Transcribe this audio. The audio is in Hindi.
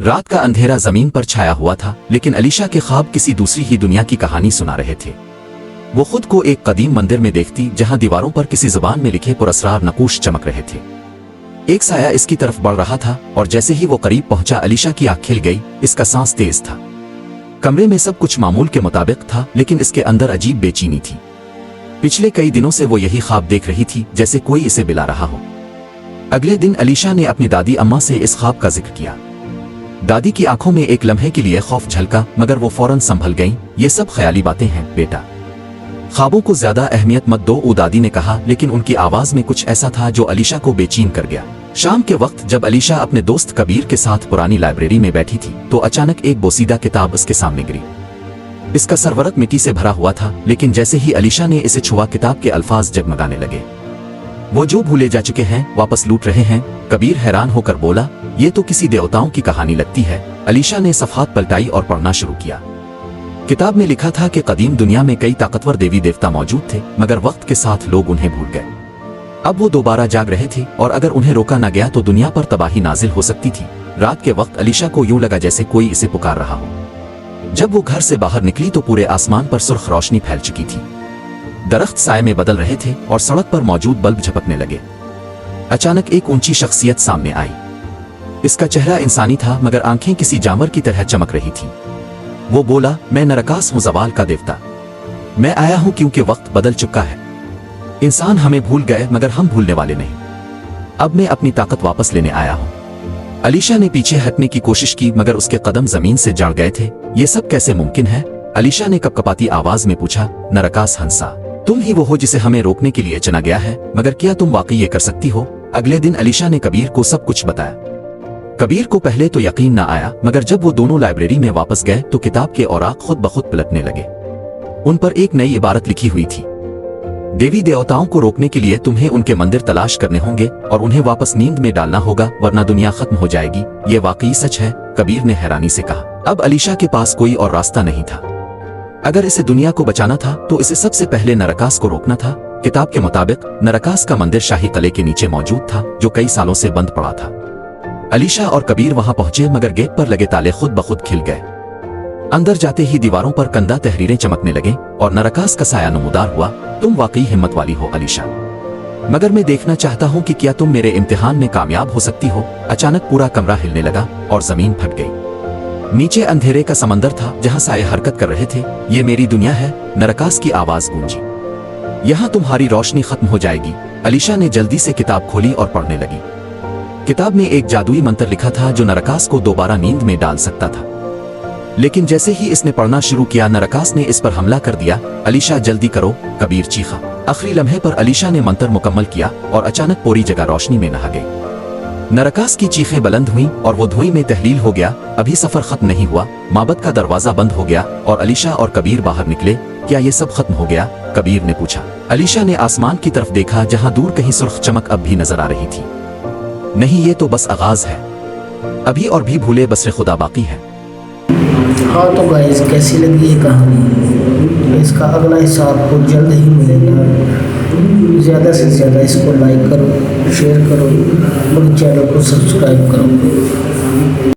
रात का अंधेरा जमीन पर छाया हुआ था, लेकिन अलीशा के ख्वाब किसी दूसरी ही दुनिया की कहानी सुना रहे थे। वो खुद को एक कदीम मंदिर में देखती, जहां दीवारों पर किसी जुबान में लिखे पुरस्रार नकूश चमक रहे थे। एक साया इसकी तरफ बढ़ रहा था और जैसे ही वो करीब पहुंचा, अलीशा की आंख खिल गई। इसका सांस तेज था। कमरे में सब कुछ मामूल के मुताबिक था, लेकिन इसके अंदर अजीब बेचैनी थी। पिछले कई दिनों से वो यही ख्वाब देख रही थी, जैसे कोई इसे बुला रहा हो। अगले दिन अलीशा ने अपनी दादी अम्मा से इस ख्वाब का जिक्र किया। दादी की आंखों में एक लम्हे के लिए खौफ झलका, मगर वो फौरन संभल गईं। ये सब ख्याली बातें हैं बेटा, ख्वाबों को ज्यादा अहमियत मत दो, दादी ने कहा, लेकिन उनकी आवाज में कुछ ऐसा था जो अलीशा को बेचैन कर गया। शाम के वक्त जब अलीशा अपने दोस्त कबीर के साथ पुरानी लाइब्रेरी में बैठी थी, तो अचानक एक बोसीदा किताब उसके सामने गिरी। इसका सरवरक मिट्टी से भरा हुआ था, लेकिन जैसे ही अलीशा ने इसे छुआ, किताब के अल्फाज जगमगाने लगे। वो जो भूले जा चुके हैं वापस लूट रहे हैं। कबीर हैरान होकर बोला, ये तो किसी देवताओं की कहानी लगती है। अलीशा ने सफ़हात पलटाई और पढ़ना शुरू किया। किताब में लिखा था कि कदीम दुनिया में कई ताकतवर देवी देवता मौजूद थे, मगर वक्त के साथ लोग उन्हें भूल गए। अब वो दोबारा जाग रहे थे और अगर उन्हें रोका न गया तो दुनिया पर तबाही नाजिल हो सकती थी। रात के वक्त अलीशा को यूं लगा जैसे कोई इसे पुकार रहा हो। जब वो घर से बाहर निकली तो पूरे आसमान पर सुर्ख रोशनी फैल चुकी थी। दरख्त साए में बदल रहे थे और सड़क पर मौजूद बल्ब झपकने लगे। अचानक एक ऊंची शख्सियत सामने आई। इसका चेहरा इंसानी था, मगर आंखें किसी जानवर की तरह चमक रही थी। वो बोला, मैं नरकास हूं, ज़वाल का देवता। मैं आया हूं क्योंकि वक्त बदल चुका है। इंसान हमें भूल गए, मगर हम भूलने वाले नहीं। अब मैं अपनी ताकत वापस लेने आया हूं। अलीशा ने पीछे हटने की कोशिश की, मगर उसके कदम जमीन से जड़ गए थे। ये सब कैसे मुमकिन है? अलीशा ने कपकपाती आवाज में पूछा। नरकास हंसा, तुम ही वो हो जिसे हमें रोकने के लिए चुना गया है, मगर क्या तुम वाकई ये कर सकती हो? अगले दिन अलीशा ने कबीर को सब कुछ बताया। कबीर को पहले तो यकीन न आया, मगर जब वो दोनों लाइब्रेरी में वापस गए तो किताब के औराक खुद ब खुद पलटने लगे। उन पर एक नई इबारत लिखी हुई थी, देवी देवताओं को रोकने के लिए तुम्हें उनके मंदिर तलाश करने होंगे और उन्हें वापस नींद में डालना होगा, वरना दुनिया खत्म हो जाएगी। ये वाकई सच है, कबीर ने हैरानी से कहा। अब अलीशा के पास कोई और रास्ता नहीं था। अगर इसे दुनिया को बचाना था तो इसे सबसे पहले नरकास को रोकना था। किताब के मुताबिक नरकास का मंदिर शाही किले के नीचे मौजूद था, जो कई सालों से बंद पड़ा था। अलीशा और कबीर वहां पहुंचे, मगर गेट पर लगे ताले खुद ब खुद खिल गए। अंदर जाते ही दीवारों पर कंदा तहरीरें चमकने लगे और नरकास का साया नमूदार हुआ। तुम वाकई हिम्मत वाली हो अलीशा, मगर मैं देखना चाहता हूं कि क्या तुम मेरे इम्तिहान में कामयाब हो सकती हो। अचानक पूरा कमरा हिलने लगा और जमीन फट गई। नीचे अंधेरे का समंदर था, जहां साये हरकत कर रहे थे। ये मेरी दुनिया है, नरकास की आवाज गूंजी। यहाँ तुम्हारी रोशनी खत्म हो जाएगी। अलीशा ने जल्दी से किताब खोली और पढ़ने लगी। किताब में एक जादुई मंत्र लिखा था जो नरकास को दोबारा नींद में डाल सकता था, लेकिन जैसे ही इसने पढ़ना शुरू किया, नरकास ने इस पर हमला कर दिया। अलीशा जल्दी करो, कबीर चीखा। आखिरी लम्हे पर अलीशा ने मंत्र मुकम्मल किया और अचानक पूरी जगह रोशनी में नहा गई। नरकास की चीखें बुलंद हुईं और वो धुएं में तहलील हो गया। अभी सफर खत्म नहीं हुआ। माबद का दरवाजा बंद हो गया और अलीशा और कबीर बाहर निकले। क्या ये सब खत्म हो गया? कबीर ने पूछा। अलीशा ने आसमान की तरफ देखा, जहां दूर कहीं सुर्ख चमक अब भी नजर आ रही थी। नहीं, ये तो बस आगाज है। अभी और भी भूले बसरे खुदा बाकी है। हाँ तो गाइस, कैसी लगी ये कहानी? इसका अगला हिस्सा आपको जल्द ही मिलेगा। ज़्यादा से ज़्यादा इसको लाइक करो, शेयर करो और चैनल को सब्सक्राइब करो।